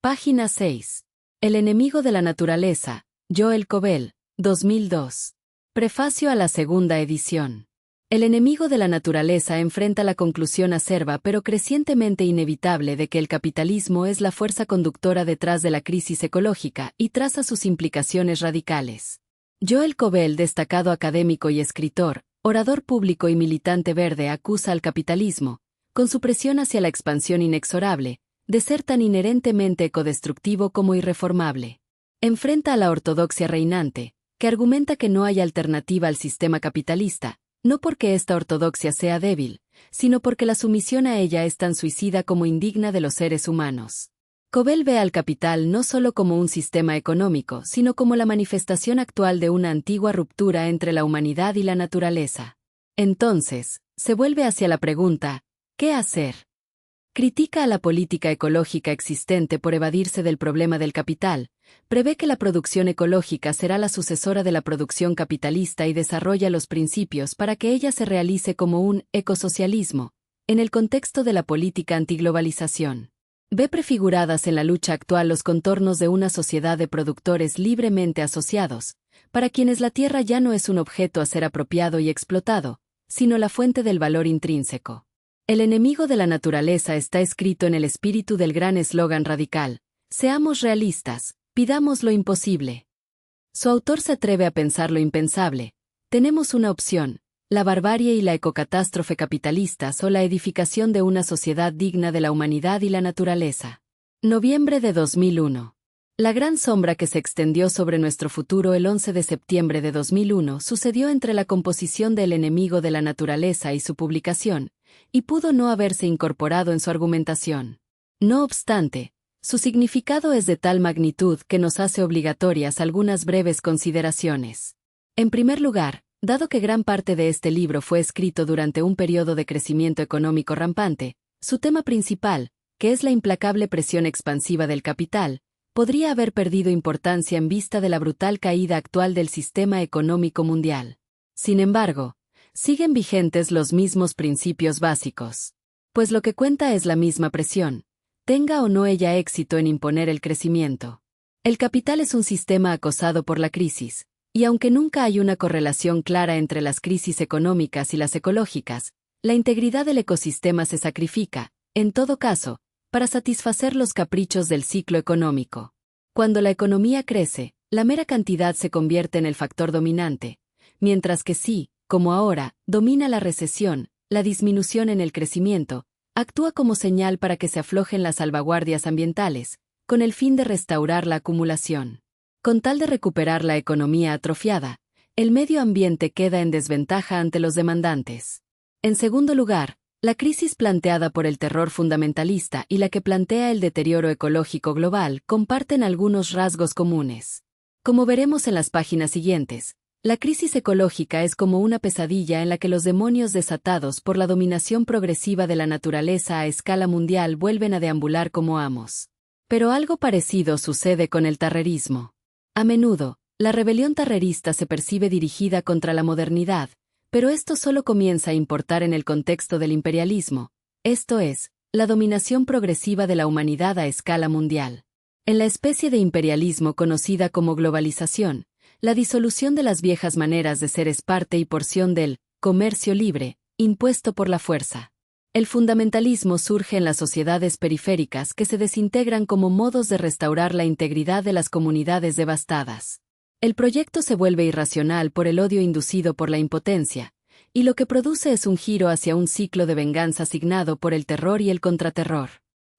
Página 6. El enemigo de la naturaleza, Joel Covell, 2002. Prefacio a la segunda edición. El enemigo de la naturaleza enfrenta la conclusión acerba pero crecientemente inevitable de que el capitalismo es la fuerza conductora detrás de la crisis ecológica y traza sus implicaciones radicales. Joel Covell, destacado académico y escritor, orador público y militante verde, acusa al capitalismo, con su presión hacia la expansión inexorable, de ser tan inherentemente ecodestructivo como irreformable. Enfrenta a la ortodoxia reinante, que argumenta que no hay alternativa al sistema capitalista, no porque esta ortodoxia sea débil, sino porque la sumisión a ella es tan suicida como indigna de los seres humanos. Covell ve al capital no solo como un sistema económico, sino como la manifestación actual de una antigua ruptura entre la humanidad y la naturaleza. Entonces, se vuelve hacia la pregunta, ¿qué hacer? Critica a la política ecológica existente por evadirse del problema del capital, prevé que la producción ecológica será la sucesora de la producción capitalista y desarrolla los principios para que ella se realice como un ecosocialismo, en el contexto de la política antiglobalización. Ve prefiguradas en la lucha actual los contornos de una sociedad de productores libremente asociados, para quienes la tierra ya no es un objeto a ser apropiado y explotado, sino la fuente del valor intrínseco. El enemigo de la naturaleza está escrito en el espíritu del gran eslogan radical: seamos realistas, pidamos lo imposible. Su autor se atreve a pensar lo impensable. Tenemos una opción: la barbarie y la ecocatástrofe capitalistas o la edificación de una sociedad digna de la humanidad y la naturaleza. Noviembre de 2001. La gran sombra que se extendió sobre nuestro futuro el 11 de septiembre de 2001 sucedió entre la composición de El enemigo de la naturaleza y su publicación, y pudo no haberse incorporado en su argumentación. No obstante, su significado es de tal magnitud que nos hace obligatorias algunas breves consideraciones. En primer lugar, dado que gran parte de este libro fue escrito durante un periodo de crecimiento económico rampante, su tema principal, que es la implacable presión expansiva del capital, podría haber perdido importancia en vista de la brutal caída actual del sistema económico mundial. Sin embargo, siguen vigentes los mismos principios básicos. Pues lo que cuenta es la misma presión, tenga o no ella éxito en imponer el crecimiento. El capital es un sistema acosado por la crisis, y aunque nunca hay una correlación clara entre las crisis económicas y las ecológicas, la integridad del ecosistema se sacrifica, en todo caso, para satisfacer los caprichos del ciclo económico. Cuando la economía crece, la mera cantidad se convierte en el factor dominante, mientras que si, como ahora, domina la recesión, la disminución en el crecimiento, actúa como señal para que se aflojen las salvaguardias ambientales, con el fin de restaurar la acumulación. Con tal de recuperar la economía atrofiada, el medio ambiente queda en desventaja ante los demandantes. En segundo lugar, la crisis planteada por el terror fundamentalista y la que plantea el deterioro ecológico global comparten algunos rasgos comunes. Como veremos en las páginas siguientes, la crisis ecológica es como una pesadilla en la que los demonios desatados por la dominación progresiva de la naturaleza a escala mundial vuelven a deambular como amos. Pero algo parecido sucede con el tarrerismo. A menudo, la rebelión tarrerista se percibe dirigida contra la modernidad, pero esto solo comienza a importar en el contexto del imperialismo, esto es, la dominación progresiva de la humanidad a escala mundial. En la especie de imperialismo conocida como globalización, la disolución de las viejas maneras de ser es parte y porción del comercio libre, impuesto por la fuerza. El fundamentalismo surge en las sociedades periféricas que se desintegran como modos de restaurar la integridad de las comunidades devastadas. El proyecto se vuelve irracional por el odio inducido por la impotencia, y lo que produce es un giro hacia un ciclo de venganza asignado por el terror y el contraterror.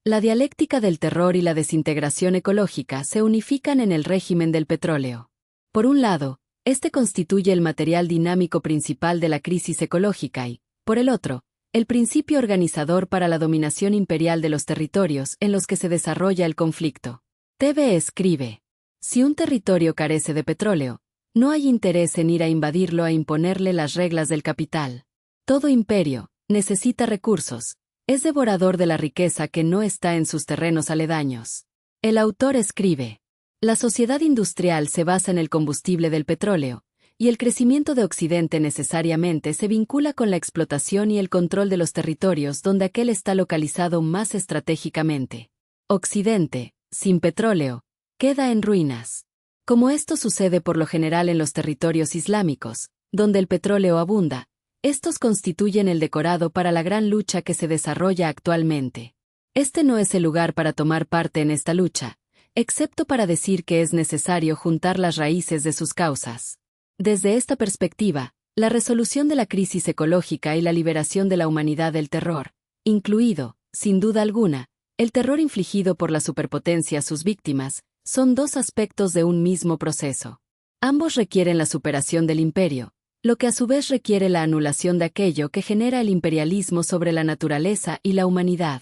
La dialéctica del terror y la desintegración ecológica se unifican en el régimen del petróleo. Por un lado, este constituye el material dinámico principal de la crisis ecológica y, por el otro, el principio organizador para la dominación imperial de los territorios en los que se desarrolla el conflicto. TV escribe: si un territorio carece de petróleo, no hay interés en ir a invadirlo a imponerle las reglas del capital. Todo imperio necesita recursos, es devorador de la riqueza que no está en sus terrenos aledaños. El autor escribe: la sociedad industrial se basa en el combustible del petróleo, y el crecimiento de Occidente necesariamente se vincula con la explotación y el control de los territorios donde aquel está localizado más estratégicamente. Occidente, sin petróleo, queda en ruinas. Como esto sucede por lo general en los territorios islámicos, donde el petróleo abunda, estos constituyen el decorado para la gran lucha que se desarrolla actualmente. Este no es el lugar para tomar parte en esta lucha, excepto para decir que es necesario juntar las raíces de sus causas. Desde esta perspectiva, la resolución de la crisis ecológica y la liberación de la humanidad del terror, incluido, sin duda alguna, el terror infligido por la superpotencia a sus víctimas, son dos aspectos de un mismo proceso. Ambos requieren la superación del imperio, lo que a su vez requiere la anulación de aquello que genera el imperialismo sobre la naturaleza y la humanidad.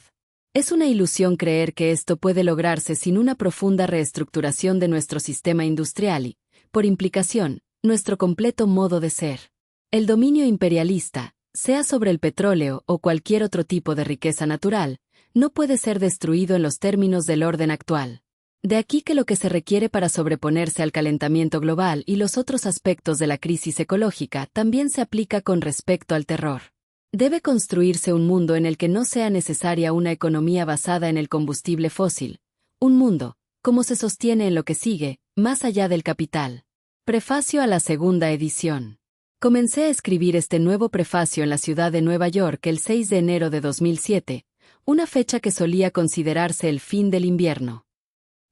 Es una ilusión creer que esto puede lograrse sin una profunda reestructuración de nuestro sistema industrial y, por implicación, nuestro completo modo de ser. El dominio imperialista, sea sobre el petróleo o cualquier otro tipo de riqueza natural, no puede ser destruido en los términos del orden actual. De aquí que lo que se requiere para sobreponerse al calentamiento global y los otros aspectos de la crisis ecológica también se aplica con respecto al terror. Debe construirse un mundo en el que no sea necesaria una economía basada en el combustible fósil, un mundo, como se sostiene en lo que sigue, más allá del capital. Prefacio a la segunda edición. Comencé a escribir este nuevo prefacio en la ciudad de Nueva York el 6 de enero de 2007, una fecha que solía considerarse el fin del invierno.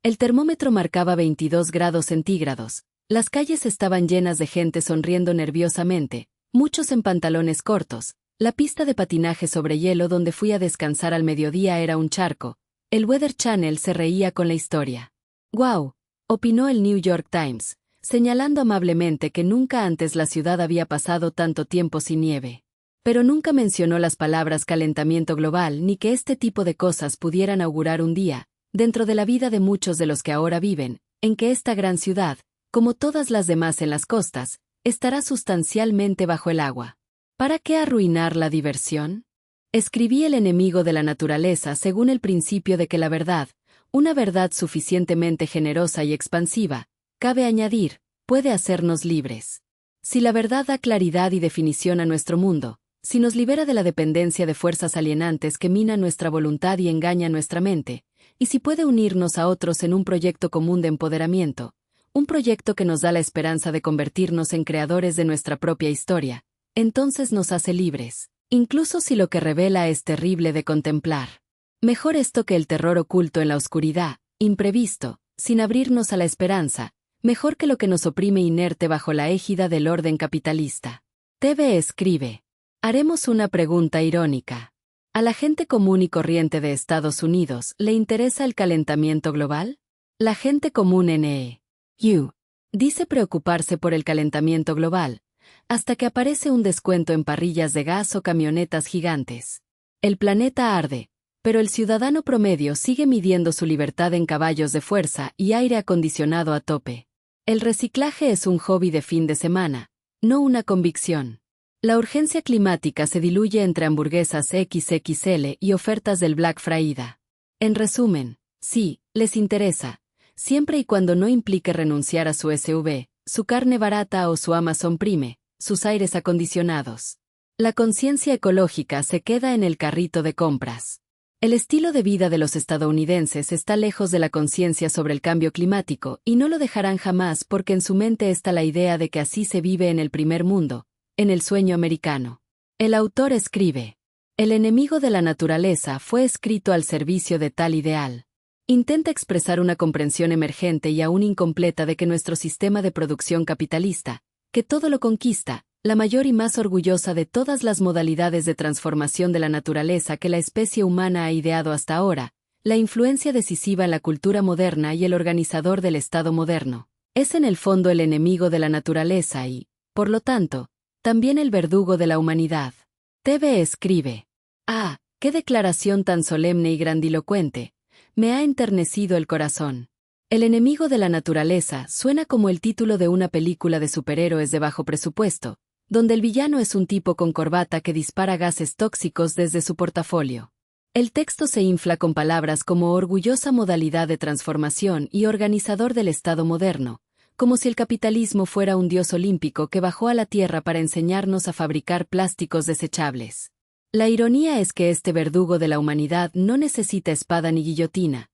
El termómetro marcaba 22 grados centígrados, las calles estaban llenas de gente sonriendo nerviosamente, muchos en pantalones cortos. La pista de patinaje sobre hielo donde fui a descansar al mediodía era un charco. El Weather Channel se reía con la historia. «Guau», opinó el New York Times, señalando amablemente que nunca antes la ciudad había pasado tanto tiempo sin nieve. Pero nunca mencionó las palabras calentamiento global ni que este tipo de cosas pudieran augurar un día, dentro de la vida de muchos de los que ahora viven, en que esta gran ciudad, como todas las demás en las costas, estará sustancialmente bajo el agua. ¿Para qué arruinar la diversión? Escribí El enemigo de la naturaleza según el principio de que la verdad, una verdad suficientemente generosa y expansiva, cabe añadir, puede hacernos libres. Si la verdad da claridad y definición a nuestro mundo, si nos libera de la dependencia de fuerzas alienantes que minan nuestra voluntad y engañan nuestra mente, y si puede unirnos a otros en un proyecto común de empoderamiento, un proyecto que nos da la esperanza de convertirnos en creadores de nuestra propia historia, entonces nos hace libres, incluso si lo que revela es terrible de contemplar. Mejor esto que el terror oculto en la oscuridad, imprevisto, sin abrirnos a la esperanza, mejor que lo que nos oprime inerte bajo la égida del orden capitalista. TV escribe. Haremos una pregunta irónica. ¿A la gente común y corriente de Estados Unidos le interesa el calentamiento global? La gente común NEU dice preocuparse por el calentamiento global, hasta que aparece un descuento en parrillas de gas o camionetas gigantes. El planeta arde, pero el ciudadano promedio sigue midiendo su libertad en caballos de fuerza y aire acondicionado a tope. El reciclaje es un hobby de fin de semana, no una convicción. La urgencia climática se diluye entre hamburguesas XXL y ofertas del Black Friday. En resumen, sí, les interesa, siempre y cuando no implique renunciar a su SUV, su carne barata o su Amazon Prime, sus aires acondicionados. La conciencia ecológica se queda en el carrito de compras. El estilo de vida de los estadounidenses está lejos de la conciencia sobre el cambio climático y no lo dejarán jamás porque en su mente está la idea de que así se vive en el primer mundo, en el sueño americano. El autor escribe: El enemigo de la naturaleza fue escrito al servicio de tal ideal. Intenta expresar una comprensión emergente y aún incompleta de que nuestro sistema de producción capitalista, que todo lo conquista, la mayor y más orgullosa de todas las modalidades de transformación de la naturaleza que la especie humana ha ideado hasta ahora, la influencia decisiva en la cultura moderna y el organizador del Estado moderno, es en el fondo el enemigo de la naturaleza y, por lo tanto, también el verdugo de la humanidad. TV escribe: ¡Ah, qué declaración tan solemne y grandilocuente! Me ha enternecido el corazón. El enemigo de la naturaleza suena como el título de una película de superhéroes de bajo presupuesto, donde el villano es un tipo con corbata que dispara gases tóxicos desde su portafolio. El texto se infla con palabras como orgullosa modalidad de transformación y organizador del Estado moderno, como si el capitalismo fuera un dios olímpico que bajó a la tierra para enseñarnos a fabricar plásticos desechables. La ironía es que este verdugo de la humanidad no necesita espada ni guillotina,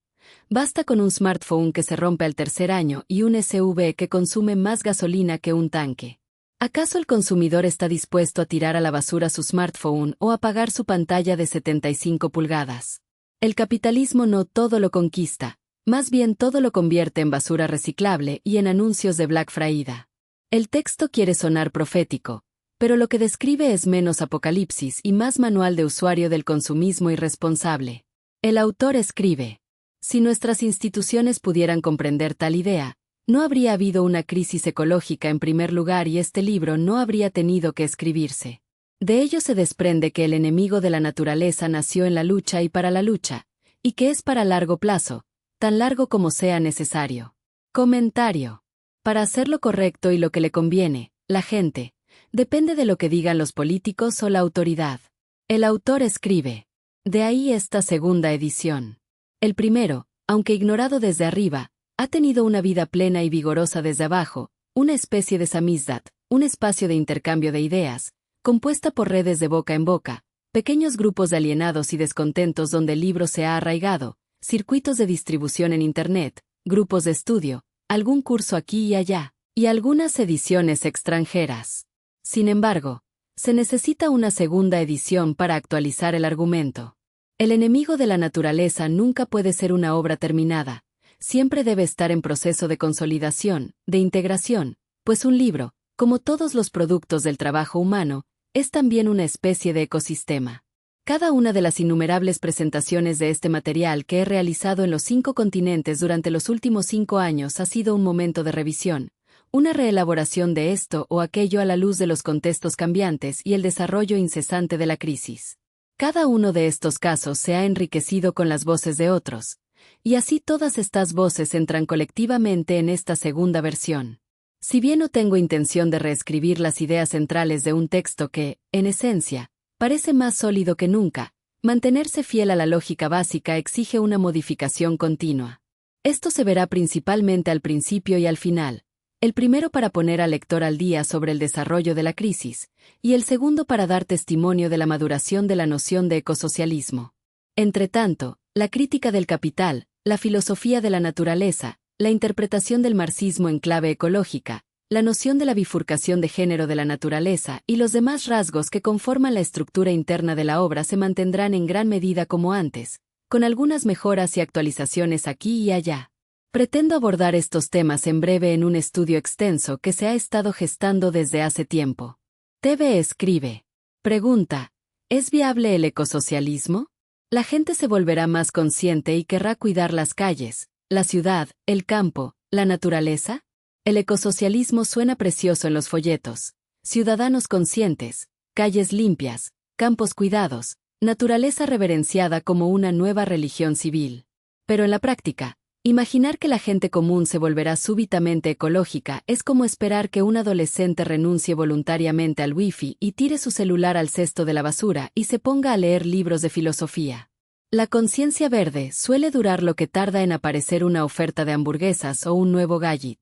basta con un smartphone que se rompe al tercer año y un SUV que consume más gasolina que un tanque. ¿Acaso el consumidor está dispuesto a tirar a la basura su smartphone o a pagar su pantalla de 75 pulgadas? El capitalismo no todo lo conquista, más bien todo lo convierte en basura reciclable y en anuncios de Black Friday. El texto quiere sonar profético, pero lo que describe es menos apocalipsis y más manual de usuario del consumismo irresponsable. El autor escribe: si nuestras instituciones pudieran comprender tal idea, no habría habido una crisis ecológica en primer lugar y este libro no habría tenido que escribirse. De ello se desprende que el enemigo de la naturaleza nació en la lucha y para la lucha, y que es para largo plazo, tan largo como sea necesario. Comentario. Para hacer lo correcto y lo que le conviene, la gente, depende de lo que digan los políticos o la autoridad. El autor escribe. De ahí esta segunda edición. El primero, aunque ignorado desde arriba, ha tenido una vida plena y vigorosa desde abajo, una especie de samizdat, un espacio de intercambio de ideas, compuesta por redes de boca en boca, pequeños grupos de alienados y descontentos donde el libro se ha arraigado, circuitos de distribución en Internet, grupos de estudio, algún curso aquí y allá, y algunas ediciones extranjeras. Sin embargo, se necesita una segunda edición para actualizar el argumento. El enemigo de la naturaleza nunca puede ser una obra terminada, siempre debe estar en proceso de consolidación, de integración, pues un libro, como todos los productos del trabajo humano, es también una especie de ecosistema. Cada una de las innumerables presentaciones de este material que he realizado en los 5 continentes durante los últimos 5 años ha sido un momento de revisión, una reelaboración de esto o aquello a la luz de los contextos cambiantes y el desarrollo incesante de la crisis. Cada uno de estos casos se ha enriquecido con las voces de otros, y así todas estas voces entran colectivamente en esta segunda versión. Si bien no tengo intención de reescribir las ideas centrales de un texto que, en esencia, parece más sólido que nunca, mantenerse fiel a la lógica básica exige una modificación continua. Esto se verá principalmente al principio y al final, el primero para poner al lector al día sobre el desarrollo de la crisis, y el segundo para dar testimonio de la maduración de la noción de ecosocialismo. Entretanto, la crítica del capital, la filosofía de la naturaleza, la interpretación del marxismo en clave ecológica, la noción de la bifurcación de género de la naturaleza y los demás rasgos que conforman la estructura interna de la obra se mantendrán en gran medida como antes, con algunas mejoras y actualizaciones aquí y allá. Pretendo abordar estos temas en breve en un estudio extenso que se ha estado gestando desde hace tiempo. TV escribe. Pregunta: ¿es viable el ecosocialismo? La gente se volverá más consciente y querrá cuidar las calles, la ciudad, el campo, la naturaleza. El ecosocialismo suena precioso en los folletos. Ciudadanos conscientes, calles limpias, campos cuidados, naturaleza reverenciada como una nueva religión civil. Pero en la práctica, imaginar que la gente común se volverá súbitamente ecológica es como esperar que un adolescente renuncie voluntariamente al wifi y tire su celular al cesto de la basura y se ponga a leer libros de filosofía. La conciencia verde suele durar lo que tarda en aparecer una oferta de hamburguesas o un nuevo gadget.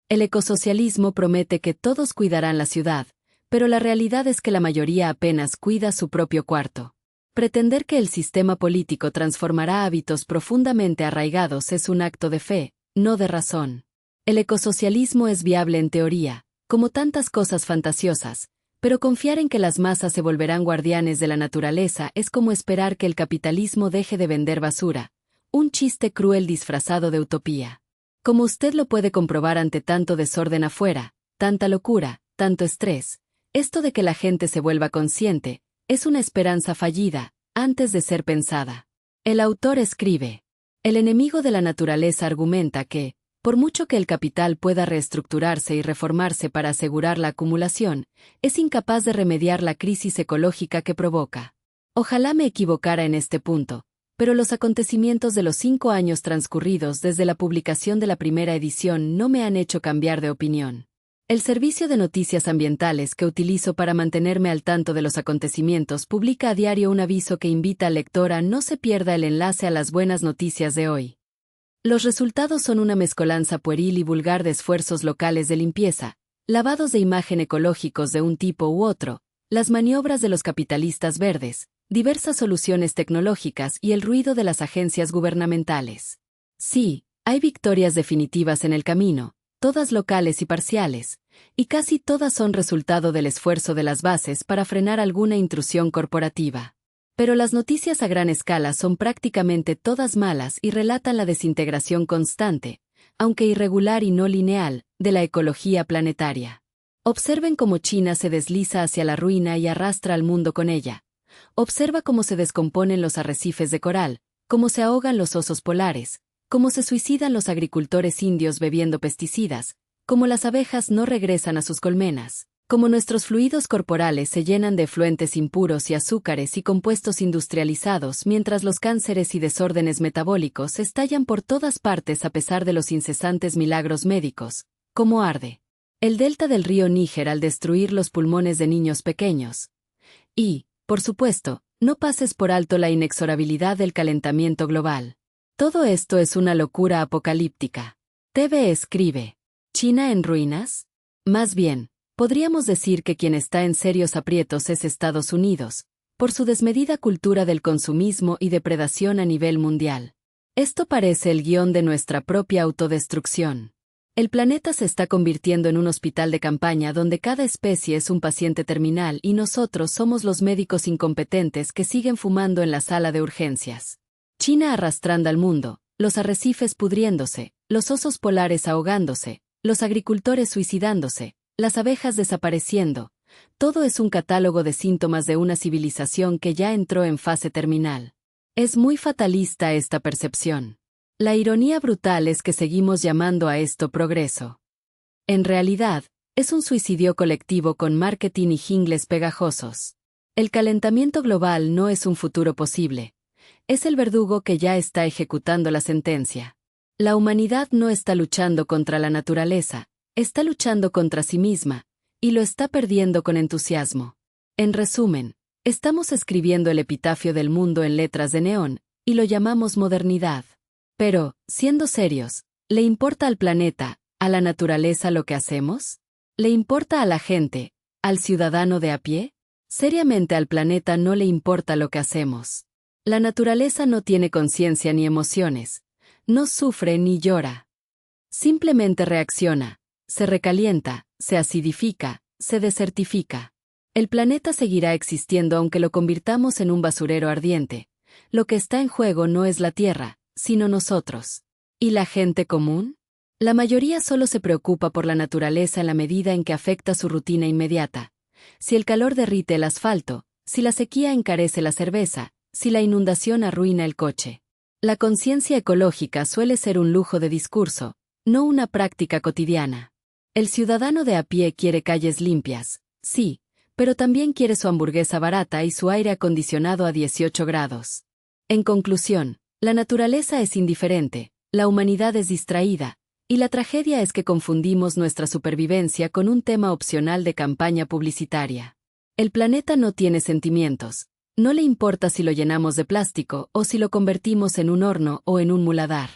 El ecosocialismo promete que todos cuidarán la ciudad, pero la realidad es que la mayoría apenas cuida su propio cuarto. Pretender que el sistema político transformará hábitos profundamente arraigados es un acto de fe, no de razón. El ecosocialismo es viable en teoría, como tantas cosas fantasiosas, pero confiar en que las masas se volverán guardianes de la naturaleza es como esperar que el capitalismo deje de vender basura, un chiste cruel disfrazado de utopía. Como usted lo puede comprobar ante tanto desorden afuera, tanta locura, tanto estrés, esto de que la gente se vuelva consciente, es una esperanza fallida, antes de ser pensada. El autor escribe. El enemigo de la naturaleza argumenta que, por mucho que el capital pueda reestructurarse y reformarse para asegurar la acumulación, es incapaz de remediar la crisis ecológica que provoca. Ojalá me equivocara en este punto, pero los acontecimientos de los 5 años transcurridos desde la publicación de la primera edición no me han hecho cambiar de opinión. El servicio de noticias ambientales que utilizo para mantenerme al tanto de los acontecimientos publica a diario un aviso que invita al lector a no se pierda el enlace a las buenas noticias de hoy. Los resultados son una mezcolanza pueril y vulgar de esfuerzos locales de limpieza, lavados de imagen ecológicos de un tipo u otro, las maniobras de los capitalistas verdes, diversas soluciones tecnológicas y el ruido de las agencias gubernamentales. Sí, hay victorias definitivas en el camino, todas locales y parciales, y casi todas son resultado del esfuerzo de las bases para frenar alguna intrusión corporativa. Pero las noticias a gran escala son prácticamente todas malas y relatan la desintegración constante, aunque irregular y no lineal, de la ecología planetaria. Observen cómo China se desliza hacia la ruina y arrastra al mundo con ella. Observa cómo se descomponen los arrecifes de coral, cómo se ahogan los osos polares, cómo se suicidan los agricultores indios bebiendo pesticidas, cómo las abejas no regresan a sus colmenas, cómo nuestros fluidos corporales se llenan de efluentes impuros y azúcares y compuestos industrializados mientras los cánceres y desórdenes metabólicos estallan por todas partes a pesar de los incesantes milagros médicos, cómo arde el delta del río Níger al destruir los pulmones de niños pequeños. Y, por supuesto, no pases por alto la inexorabilidad del calentamiento global. Todo esto es una locura apocalíptica. TV escribe: ¿China en ruinas? Más bien, podríamos decir que quien está en serios aprietos es Estados Unidos, por su desmedida cultura del consumismo y depredación a nivel mundial. Esto parece el guión de nuestra propia autodestrucción. El planeta se está convirtiendo en un hospital de campaña donde cada especie es un paciente terminal y nosotros somos los médicos incompetentes que siguen fumando en la sala de urgencias. China arrastrando al mundo, los arrecifes pudriéndose, los osos polares ahogándose, los agricultores suicidándose, las abejas desapareciendo. Todo es un catálogo de síntomas de una civilización que ya entró en fase terminal. Es muy fatalista esta percepción. La ironía brutal es que seguimos llamando a esto progreso. En realidad, es un suicidio colectivo con marketing y jingles pegajosos. El calentamiento global no es un futuro posible. Es el verdugo que ya está ejecutando la sentencia. La humanidad no está luchando contra la naturaleza, está luchando contra sí misma, y lo está perdiendo con entusiasmo. En resumen, estamos escribiendo el epitafio del mundo en letras de neón, y lo llamamos modernidad. Pero, siendo serios, ¿le importa al planeta, a la naturaleza lo que hacemos? ¿Le importa a la gente, al ciudadano de a pie? Seriamente al planeta no le importa lo que hacemos. La naturaleza no tiene conciencia ni emociones, no sufre ni llora. Simplemente reacciona, se recalienta, se acidifica, se desertifica. El planeta seguirá existiendo aunque lo convirtamos en un basurero ardiente. Lo que está en juego no es la Tierra, sino nosotros. ¿Y la gente común? La mayoría solo se preocupa por la naturaleza en la medida en que afecta su rutina inmediata. Si el calor derrite el asfalto, si la sequía encarece la cerveza, si la inundación arruina el coche. La conciencia ecológica suele ser un lujo de discurso, no una práctica cotidiana. El ciudadano de a pie quiere calles limpias, sí, pero también quiere su hamburguesa barata y su aire acondicionado a 18 grados. En conclusión, la naturaleza es indiferente, la humanidad es distraída, y la tragedia es que confundimos nuestra supervivencia con un tema opcional de campaña publicitaria. El planeta no tiene sentimientos, no le importa si lo llenamos de plástico o si lo convertimos en un horno o en un muladar.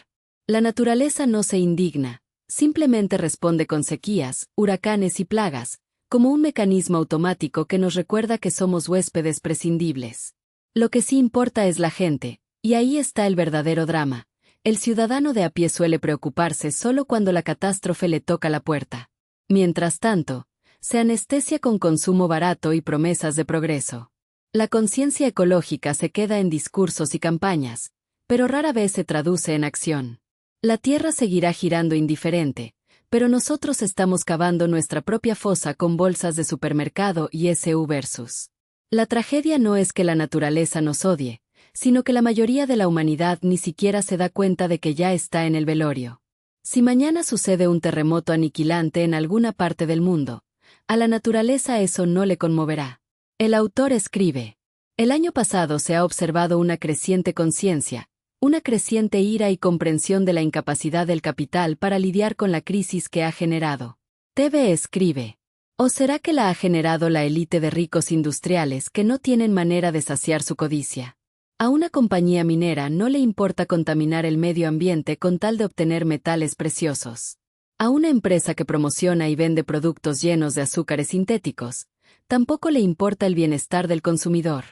La naturaleza no se indigna, simplemente responde con sequías, huracanes y plagas, como un mecanismo automático que nos recuerda que somos huéspedes prescindibles. Lo que sí importa es la gente. Y ahí está el verdadero drama. El ciudadano de a pie suele preocuparse solo cuando la catástrofe le toca la puerta. Mientras tanto, se anestesia con consumo barato y promesas de progreso. La conciencia ecológica se queda en discursos y campañas, pero rara vez se traduce en acción. La Tierra seguirá girando indiferente, pero nosotros estamos cavando nuestra propia fosa con bolsas de supermercado y SU versus. La tragedia no es que la naturaleza nos odie, sino que la mayoría de la humanidad ni siquiera se da cuenta de que ya está en el velorio. Si mañana sucede un terremoto aniquilante en alguna parte del mundo, a la naturaleza eso no le conmoverá. El autor escribe: el año pasado se ha observado una creciente conciencia, una creciente ira y comprensión de la incapacidad del capital para lidiar con la crisis que ha generado. TV escribe: ¿o será que la ha generado la élite de ricos industriales que no tienen manera de saciar su codicia? A una compañía minera no le importa contaminar el medio ambiente con tal de obtener metales preciosos. A una empresa que promociona y vende productos llenos de azúcares sintéticos, tampoco le importa el bienestar del consumidor.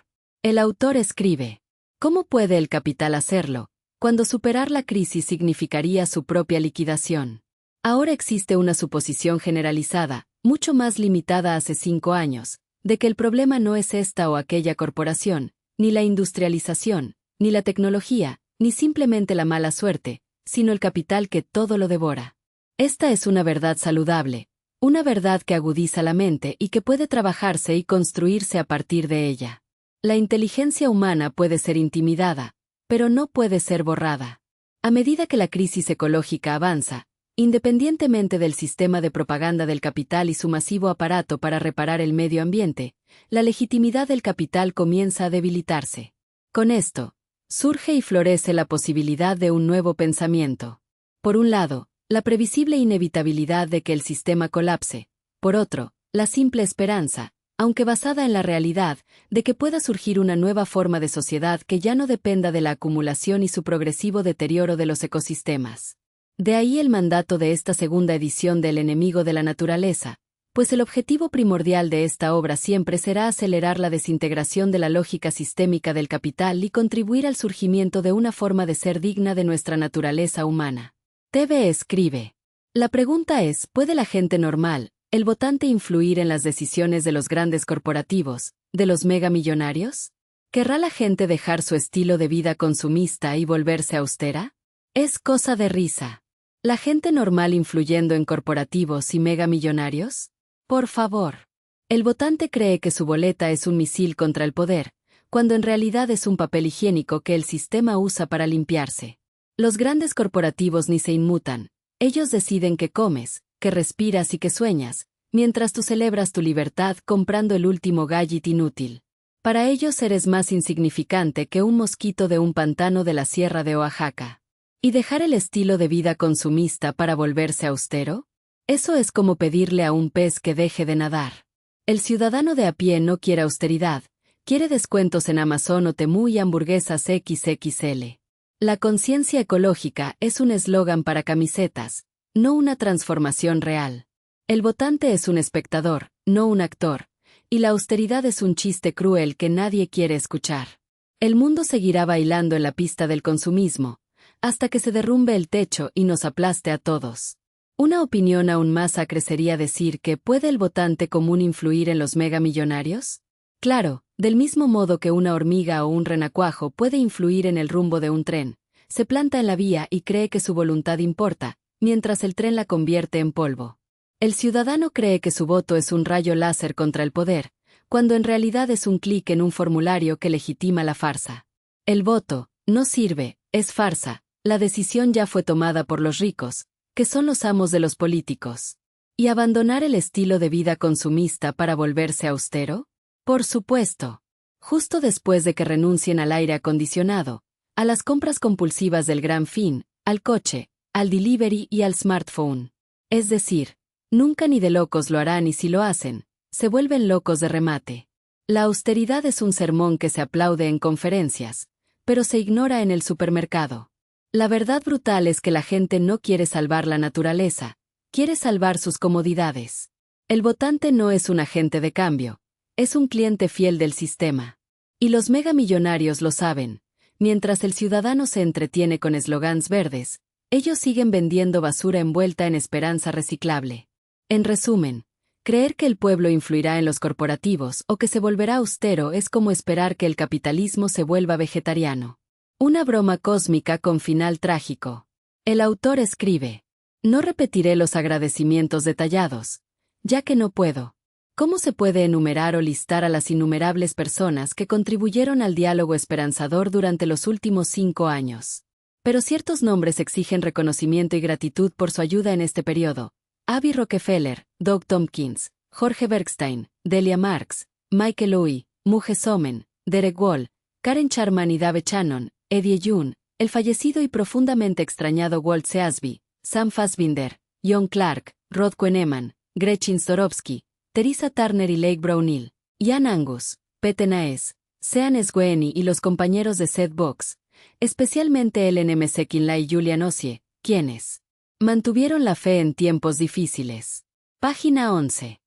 El autor escribe: ¿cómo puede el capital hacerlo, cuando superar la crisis significaría su propia liquidación. Ahora existe una suposición generalizada, mucho más limitada hace 5 años, de que el problema no es esta o aquella corporación, ni la industrialización, ni la tecnología, ni simplemente la mala suerte, sino el capital que todo lo devora. Esta es una verdad saludable, una verdad que agudiza la mente y que puede trabajarse y construirse a partir de ella. La inteligencia humana puede ser intimidada, pero no puede ser borrada. A medida que la crisis ecológica avanza, independientemente del sistema de propaganda del capital y su masivo aparato para reparar el medio ambiente, la legitimidad del capital comienza a debilitarse. Con esto, surge y florece la posibilidad de un nuevo pensamiento. Por un lado, la previsible inevitabilidad de que el sistema colapse. Por otro, la simple esperanza, aunque basada en la realidad, de que pueda surgir una nueva forma de sociedad que ya no dependa de la acumulación y su progresivo deterioro de los ecosistemas. De ahí el mandato de esta segunda edición de El enemigo de la naturaleza, pues el objetivo primordial de esta obra siempre será acelerar la desintegración de la lógica sistémica del capital y contribuir al surgimiento de una forma de ser digna de nuestra naturaleza humana. TV escribe. La pregunta es, ¿puede la gente normal, el votante, influir en las decisiones de los grandes corporativos, de los megamillonarios? ¿Querrá la gente dejar su estilo de vida consumista y volverse austera? Es cosa de risa. ¿La gente normal influyendo en corporativos y megamillonarios? Por favor. El votante cree que su boleta es un misil contra el poder, cuando en realidad es un papel higiénico que el sistema usa para limpiarse. Los grandes corporativos ni se inmutan. Ellos deciden qué comes, qué respiras y qué sueñas, mientras tú celebras tu libertad comprando el último gadget inútil. Para ellos eres más insignificante que un mosquito de un pantano de la sierra de Oaxaca. ¿Y dejar el estilo de vida consumista para volverse austero? Eso es como pedirle a un pez que deje de nadar. El ciudadano de a pie no quiere austeridad, quiere descuentos en Amazon o Temu y hamburguesas XXL. La conciencia ecológica es un eslogan para camisetas, no una transformación real. El votante es un espectador, no un actor, y la austeridad es un chiste cruel que nadie quiere escuchar. El mundo seguirá bailando en la pista del consumismo, hasta que se derrumbe el techo y nos aplaste a todos. Una opinión aún más acre sería decir que ¿puede el votante común influir en los megamillonarios? Claro, del mismo modo que una hormiga o un renacuajo puede influir en el rumbo de un tren, se planta en la vía y cree que su voluntad importa, mientras el tren la convierte en polvo. El ciudadano cree que su voto es un rayo láser contra el poder, cuando en realidad es un clic en un formulario que legitima la farsa. El voto no sirve, es farsa, la decisión ya fue tomada por los ricos, que son los amos de los políticos. ¿Y abandonar el estilo de vida consumista para volverse austero? Por supuesto. Justo después de que renuncien al aire acondicionado, a las compras compulsivas del gran fin, al coche, al delivery y al smartphone. Es decir, nunca ni de locos lo harán y si lo hacen, se vuelven locos de remate. La austeridad es un sermón que se aplaude en conferencias, pero se ignora en el supermercado. La verdad brutal es que la gente no quiere salvar la naturaleza, quiere salvar sus comodidades. El votante no es un agente de cambio, es un cliente fiel del sistema. Y los megamillonarios lo saben. Mientras el ciudadano se entretiene con eslogans verdes, ellos siguen vendiendo basura envuelta en esperanza reciclable. En resumen, creer que el pueblo influirá en los corporativos o que se volverá austero es como esperar que el capitalismo se vuelva vegetariano. Una broma cósmica con final trágico. El autor escribe: no repetiré los agradecimientos detallados, ya que no puedo. ¿Cómo se puede enumerar o listar a las innumerables personas que contribuyeron al diálogo esperanzador durante los últimos 5 años? Pero ciertos nombres exigen reconocimiento y gratitud por su ayuda en este periodo. Avi Rockefeller, Doug Tompkins, Jorge Bergstein, Delia Marx, Michael Louis, Muge Somen, Derek Wall, Karen Sharman y Dave Shannon, Eddie Yoon, el fallecido y profundamente extrañado Walt Seasby, Sam Fassbinder, John Clark, Rod Koeneman, Gretchen Storowski, Teresa Turner y Lake Brownell, Ian Angus, Pete Naes, Sean Sweeney y los compañeros de Seth Box, especialmente Ellen McKinley y Julian Ossie, quienes mantuvieron la fe en tiempos difíciles. Página 11.